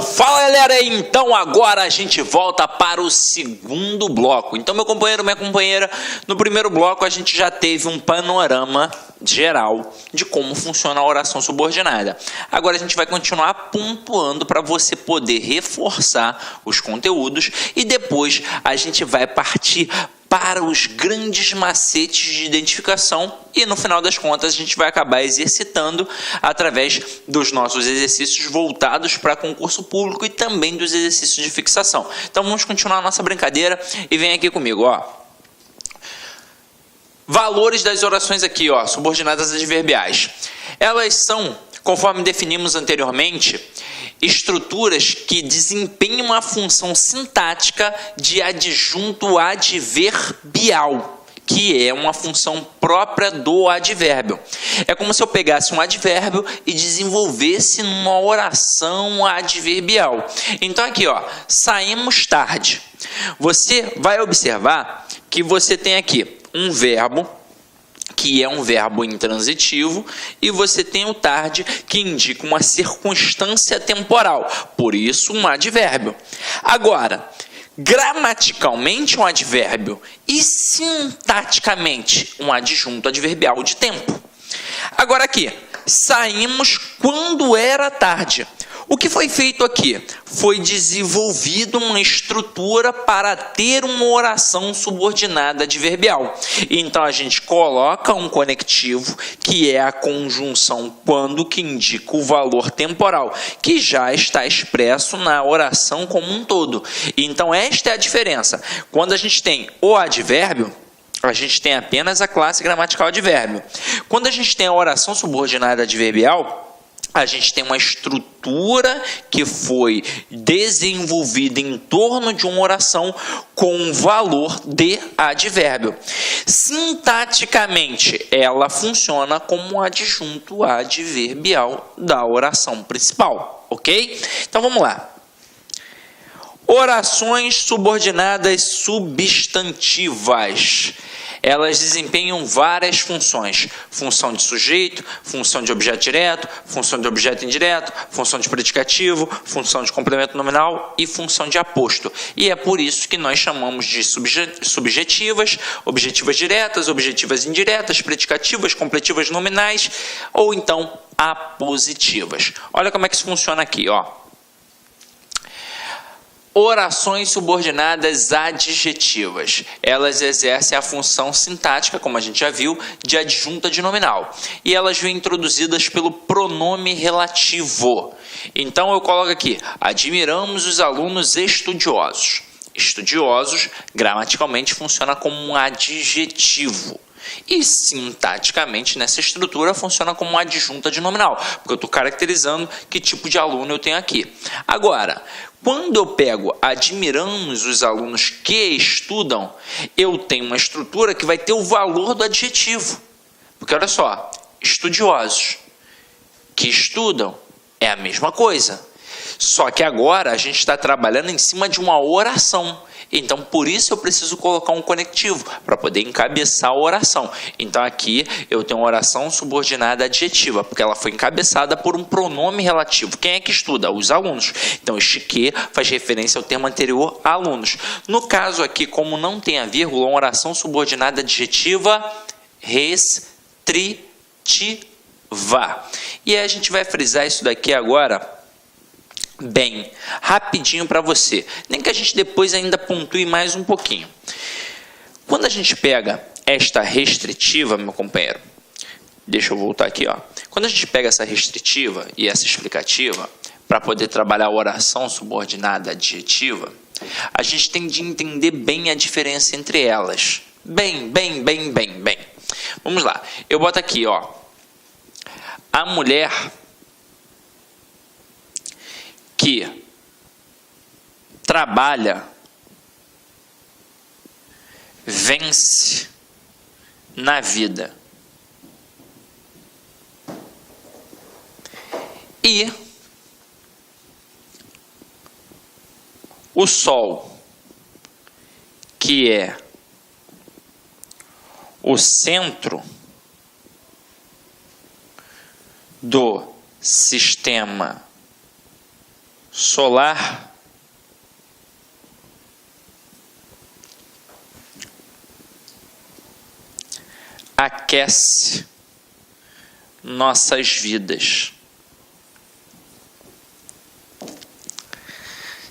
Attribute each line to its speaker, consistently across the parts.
Speaker 1: Fala galera, então agora a gente volta para o segundo bloco. Então meu companheiro, minha companheira, no primeiro bloco a gente já teve um panorama geral de como funciona a oração subordinada. Agora a gente vai continuar pontuando para você poder reforçar os conteúdos e depois a gente vai partir para os grandes macetes de identificação e no final das contas a gente vai acabar exercitando através dos nossos exercícios voltados para concurso público e também dos exercícios de fixação. Então vamos continuar a nossa brincadeira e vem aqui comigo, ó. Valores das orações aqui, ó, subordinadas adverbiais. Elas são, conforme definimos anteriormente, estruturas que desempenham a função sintática de adjunto adverbial, que é uma função própria do advérbio. É como se eu pegasse um advérbio e desenvolvesse numa oração adverbial. Então aqui, ó, saímos tarde. Você vai observar que você tem aqui um verbo, que é um verbo intransitivo, e você tem o tarde, que indica uma circunstância temporal, por isso um advérbio. Agora, gramaticalmente um advérbio e sintaticamente um adjunto adverbial de tempo. Agora aqui, saímos quando era tarde. O que foi feito aqui? Foi desenvolvido uma estrutura para ter uma oração subordinada adverbial. Então, a gente coloca um conectivo, que é a conjunção quando, que indica o valor temporal, que já está expresso na oração como um todo. Então, esta é a diferença. Quando a gente tem o advérbio, a gente tem apenas a classe gramatical advérbio. Quando a gente tem a oração subordinada adverbial, a gente tem uma estrutura que foi desenvolvida em torno de uma oração com um valor de advérbio. Sintaticamente, ela funciona como um adjunto adverbial da oração principal, ok? Então vamos lá. Orações subordinadas substantivas. Elas desempenham várias funções. Função de sujeito, função de objeto direto, função de objeto indireto, função de predicativo, função de complemento nominal e função de aposto. E é por isso que nós chamamos de subjetivas, objetivas diretas, objetivas indiretas, predicativas, completivas nominais ou então apositivas. Olha como é que isso funciona aqui, ó. Orações subordinadas adjetivas. Elas exercem a função sintática, como a gente já viu, de adjunta de nominal. E elas vêm introduzidas pelo pronome relativo. Então eu coloco aqui, admiramos os alunos estudiosos. Estudiosos, gramaticalmente, funciona como um adjetivo. E sintaticamente, nessa estrutura, funciona como uma adjunta de nominal, porque eu estou caracterizando que tipo de aluno eu tenho aqui. Agora, quando eu pego admiramos os alunos que estudam, eu tenho uma estrutura que vai ter o valor do adjetivo. Porque olha só, estudiosos que estudam é a mesma coisa. Só que agora a gente está trabalhando em cima de uma oração. Então, por isso eu preciso colocar um conectivo, para poder encabeçar a oração. Então, aqui eu tenho uma oração subordinada adjetiva, porque ela foi encabeçada por um pronome relativo. Quem é que estuda? Os alunos. Então, este que faz referência ao termo anterior, alunos. No caso aqui, como não tem a vírgula, uma oração subordinada adjetiva restritiva. E aí a gente vai frisar isso daqui agora bem rapidinho para você, nem que a gente depois ainda pontue mais um pouquinho. Quando a gente pega esta restritiva, meu companheiro, deixa eu voltar aqui, ó. Quando a gente pega essa restritiva e essa explicativa para poder trabalhar a oração subordinada adjetiva, a gente tem de entender bem a diferença entre elas. Bem. Vamos lá. Eu boto aqui, ó. A mulher que trabalha, vence na vida. E o sol, que é o centro do sistema solar aquece nossas vidas.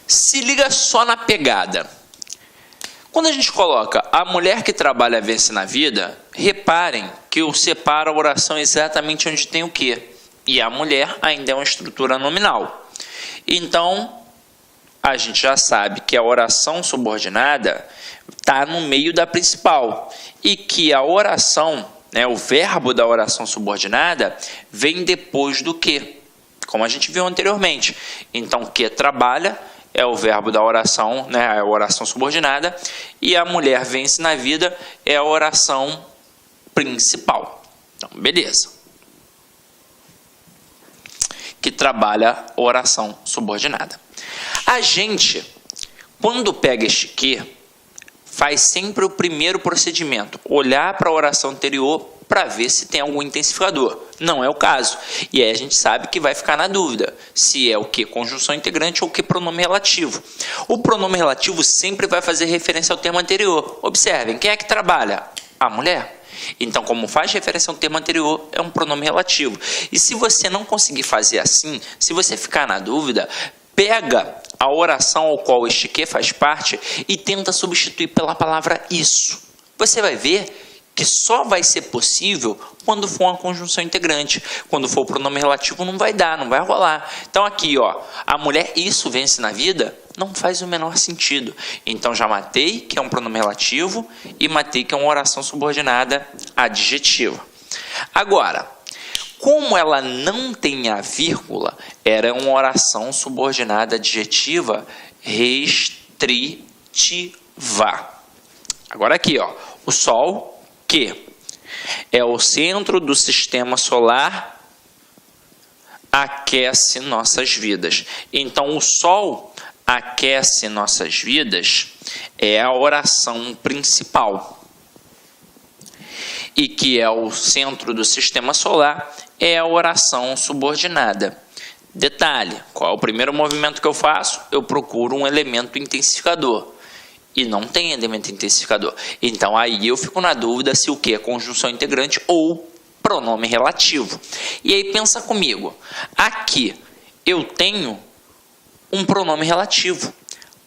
Speaker 1: Se liga só na pegada. Quando a gente coloca a mulher que trabalha vence na vida, reparem que eu separo a oração exatamente onde tem o quê? E a mulher ainda é uma estrutura nominal. Então, a gente já sabe que a oração subordinada está no meio da principal. E que a oração, o verbo da oração subordinada, vem depois do que, como a gente viu anteriormente. Então, que trabalha é o verbo da oração, a oração subordinada, e a mulher vence na vida é a oração principal. Então, beleza. Que trabalha a oração subordinada. A gente, quando pega este que, faz sempre o primeiro procedimento, olhar para a oração anterior para ver se tem algum intensificador. Não é o caso. E aí a gente sabe que vai ficar na dúvida se é o que conjunção integrante ou o que pronome relativo. O pronome relativo sempre vai fazer referência ao termo anterior. Observem, quem é que trabalha? A mulher. Então, como faz referência ao termo anterior, é um pronome relativo. E se você não conseguir fazer assim, se você ficar na dúvida, pega a oração ao qual este que faz parte e tenta substituir pela palavra isso. Você vai ver que só vai ser possível quando for uma conjunção integrante. Quando for o pronome relativo não vai dar, não vai rolar. Então aqui, a mulher isso vence na vida, não faz o menor sentido. Então já matei que é um pronome relativo e matei que é uma oração subordinada adjetiva. Agora, como ela não tem a vírgula, era uma oração subordinada adjetiva restritiva. Agora aqui, o Sol, que é o centro do sistema solar, aquece nossas vidas. Então, o Sol aquece nossas vidas é a oração principal. E que é o centro do sistema solar é a oração subordinada. Detalhe, qual é o primeiro movimento que eu faço? Eu procuro um elemento intensificador. E não tem elemento intensificador. Então, aí eu fico na dúvida se o que é conjunção integrante ou pronome relativo. E aí, pensa comigo. Aqui, eu tenho um pronome relativo.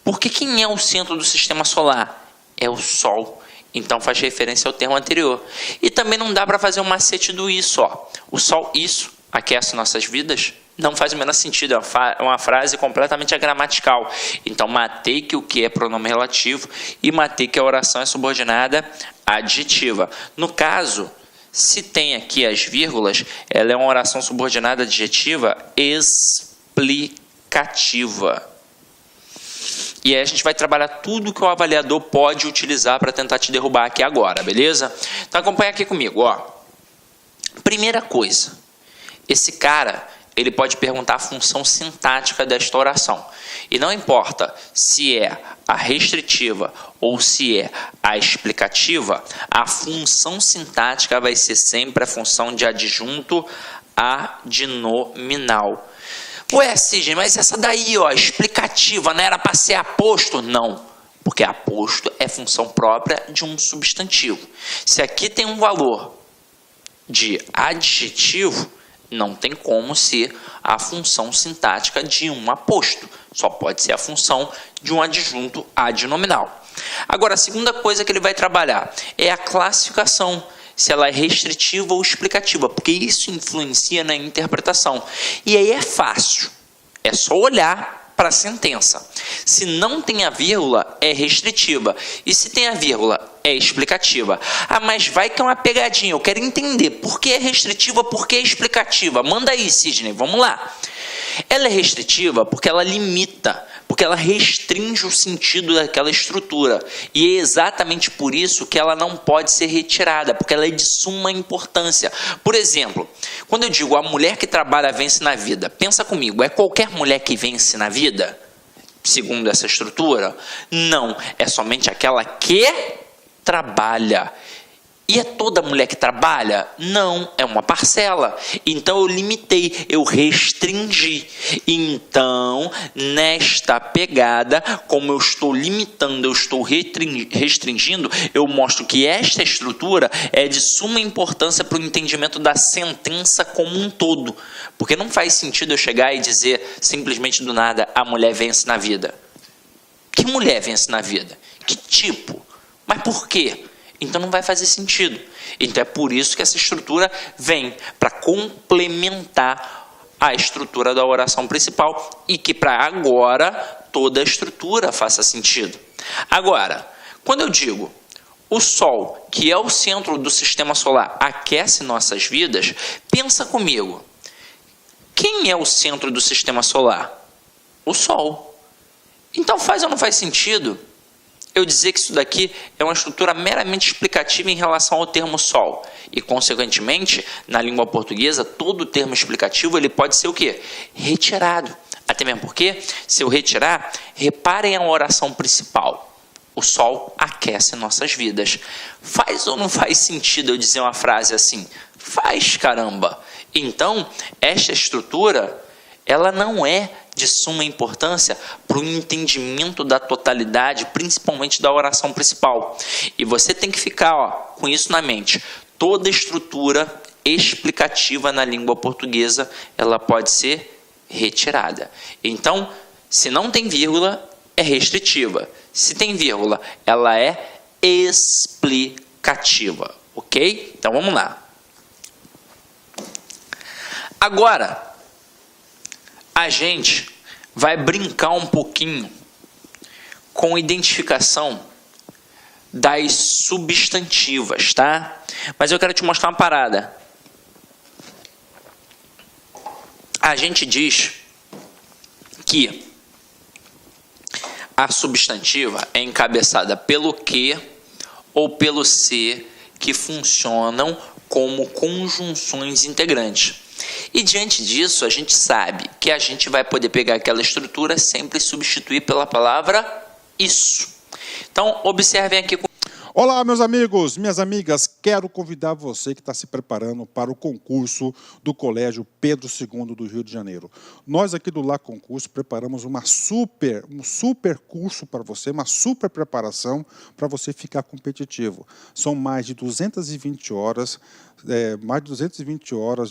Speaker 1: Porque quem é o centro do sistema solar? É o Sol. Então, faz referência ao termo anterior. E também não dá para fazer um macete do isso. O Sol, isso, aquece nossas vidas. Não faz o menor sentido, é uma frase completamente agramatical. Então, matei que o que é pronome relativo e matei que a oração é subordinada adjetiva. No caso, se tem aqui as vírgulas, ela é uma oração subordinada adjetiva explicativa. E aí a gente vai trabalhar tudo que o avaliador pode utilizar para tentar te derrubar aqui agora, beleza? Então, acompanha aqui comigo. Primeira coisa, esse cara, ele pode perguntar a função sintática desta oração. E não importa se é a restritiva ou se é a explicativa, a função sintática vai ser sempre a função de adjunto adnominal. Ué, Sidney, mas essa daí, explicativa, não era para ser aposto? Não, porque aposto é função própria de um substantivo. Se aqui tem um valor de adjetivo, não tem como ser a função sintática de um aposto. Só pode ser a função de um adjunto adnominal. Agora, a segunda coisa que ele vai trabalhar é a classificação, se ela é restritiva ou explicativa, porque isso influencia na interpretação. E aí é fácil, é só olhar para a sentença. Se não tem a vírgula, é restritiva. E se tem a vírgula, é explicativa. Ah, mas vai que é uma pegadinha. Eu quero entender por que é restritiva, por que é explicativa. Manda aí, Sidney, vamos lá. Ela é restritiva porque ela limita, porque ela restringe o sentido daquela estrutura. E é exatamente por isso que ela não pode ser retirada, porque ela é de suma importância. Por exemplo, quando eu digo a mulher que trabalha vence na vida, pensa comigo, é qualquer mulher que vence na vida? Segundo essa estrutura? Não, é somente aquela que trabalha. E é toda mulher que trabalha? Não, é uma parcela. Então eu limitei, eu restringi. Então, nesta pegada, como eu estou limitando, eu estou restringindo, eu mostro que esta estrutura é de suma importância para o entendimento da sentença como um todo. Porque não faz sentido eu chegar e dizer simplesmente do nada, a mulher vence na vida. Que mulher vence na vida? Que tipo? Mas por quê? Então não vai fazer sentido. Então é por isso que essa estrutura vem para complementar a estrutura da oração principal e que para agora toda a estrutura faça sentido. Agora, quando eu digo o Sol, que é o centro do sistema solar, aquece nossas vidas, pensa comigo. Quem é o centro do sistema solar? O Sol. Então faz ou não faz sentido eu dizer que isso daqui é uma estrutura meramente explicativa em relação ao termo Sol. E, consequentemente, na língua portuguesa, todo termo explicativo ele pode ser o quê? Retirado. Até mesmo porque, se eu retirar, reparem a oração principal. O Sol aquece nossas vidas. Faz ou não faz sentido eu dizer uma frase assim? Faz, caramba! Então, esta estrutura, ela não é de suma importância para o entendimento da totalidade, principalmente da oração principal. E você tem que ficar com isso na mente. Toda estrutura explicativa na língua portuguesa, ela pode ser retirada. Então, se não tem vírgula, é restritiva. Se tem vírgula, ela é explicativa. Ok? Então, vamos lá. Agora, a gente vai brincar um pouquinho com a identificação das substantivas, tá? Mas eu quero te mostrar uma parada. A gente diz que a substantiva é encabeçada pelo que ou pelo se que funcionam como conjunções integrantes. E diante disso, a gente sabe que a gente vai poder pegar aquela estrutura sempre e substituir pela palavra isso. Então, observem aqui.
Speaker 2: Olá, meus amigos, minhas amigas, quero convidar você que está se preparando para o concurso do Colégio Pedro II do Rio de Janeiro. Nós aqui do Lá Concurso preparamos um super curso para você, uma super preparação para você ficar competitivo. São mais de 220 horas,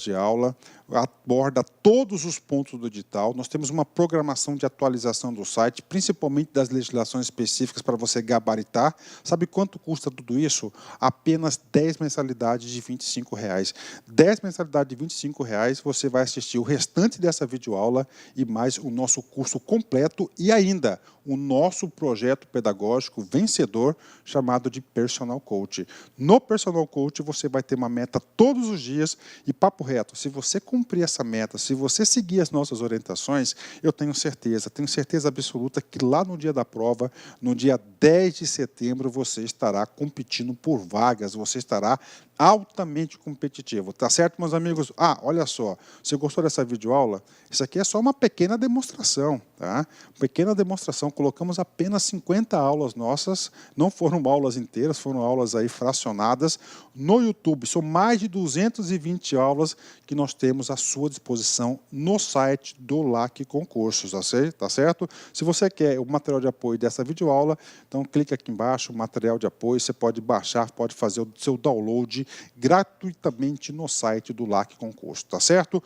Speaker 2: de aula, aborda todos os pontos do edital. Nós temos uma programação de atualização do site, principalmente das legislações específicas para você gabaritar. Sabe quanto custa tudo isso? Apenas 10 mensalidades de R$ 25,00. 10 mensalidades de R$ 25,00, você vai assistir o restante dessa videoaula e mais o nosso curso completo e ainda o nosso projeto pedagógico vencedor chamado de Personal Coach. No Personal Coach você vai ter uma meta todos os dias e papo reto, se você cumprir essa meta, se você seguir as nossas orientações, eu tenho certeza absoluta que lá no dia da prova, no dia 10 de setembro, você estará competindo por vagas, você estará altamente competitivo, tá certo, meus amigos? Olha só, você gostou dessa videoaula? Isso aqui é só uma pequena demonstração, tá? Pequena demonstração, colocamos apenas 50 aulas nossas, não foram aulas inteiras, foram aulas aí fracionadas no YouTube, são mais de 220 aulas que nós temos à sua disposição no site do LAC Concursos, tá certo? Se você quer o material de apoio dessa videoaula, então clica aqui embaixo, material de apoio, você pode baixar, pode fazer o seu download gratuitamente no site do LAC Concurso, tá certo?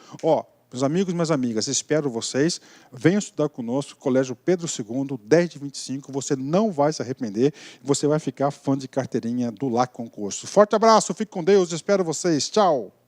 Speaker 2: Meus amigos e minhas amigas, espero vocês, venham estudar conosco, Colégio Pedro II, 10 de 25, você não vai se arrepender, você vai ficar fã de carteirinha do LAC Concurso. Forte abraço, fique com Deus, espero vocês, tchau!